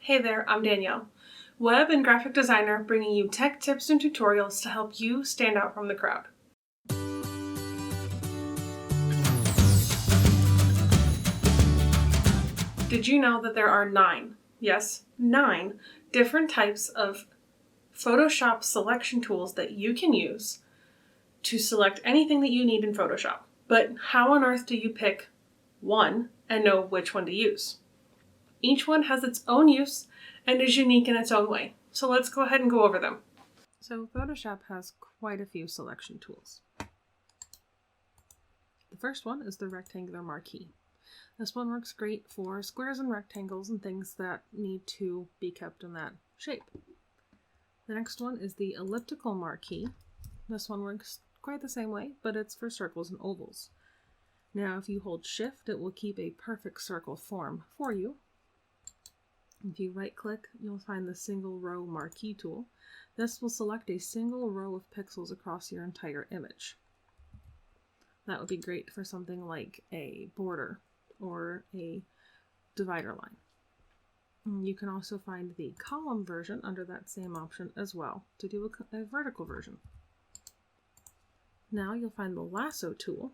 Hey there, I'm Danielle, web and graphic designer bringing you tech tips and tutorials to help you stand out from the crowd. Did you know that there are 9 different types of Photoshop selection tools that you can use to select anything that you need in Photoshop? But how on earth do you pick one and know which one to use? Each one has its own use and is unique in its own way. So let's go ahead and go over them. So Photoshop has quite a few selection tools. The first one is the rectangular marquee. This one works great for squares and rectangles and things that need to be kept in that shape. The next one is the elliptical marquee. This one works quite the same way, but it's for circles and ovals. Now, if you hold Shift, it will keep a perfect circle form for you. If you right-click, you'll find the single row marquee tool. This will select a single row of pixels across your entire image. That would be great for something like a border or a divider line. You can also find the column version under that same option as well to do a vertical version. Now you'll find the Lasso tool,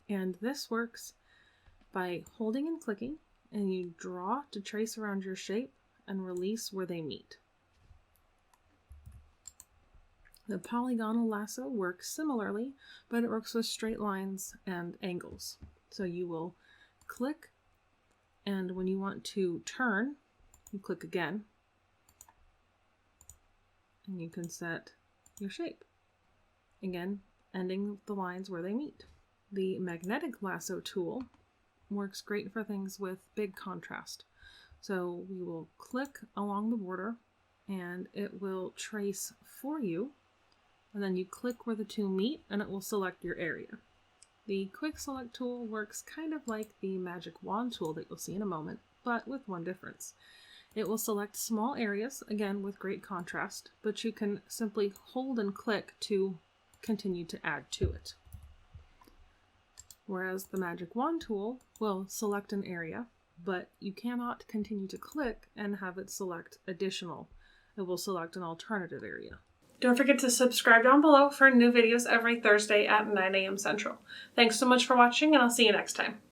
and this works by holding and clicking, and you draw to trace around your shape and release where they meet. The Polygonal Lasso works similarly, but it works with straight lines and angles. So you will click, and when you want to turn, you click again, and you can set your shape. Again, ending the lines where they meet. The Magnetic Lasso tool works great for things with big contrast. So we will click along the border and it will trace for you, and then you click where the two meet and it will select your area. The Quick Select tool works kind of like the Magic Wand tool that you'll see in a moment, but with one difference. It will select small areas, again with great contrast, but you can simply hold and click to continue to add to it. Whereas the Magic Wand tool will select an area, but you cannot continue to click and have it select additional. It will select an alternative area. Don't forget to subscribe down below for new videos every Thursday at 9 a.m. Central. Thanks so much for watching, and I'll see you next time.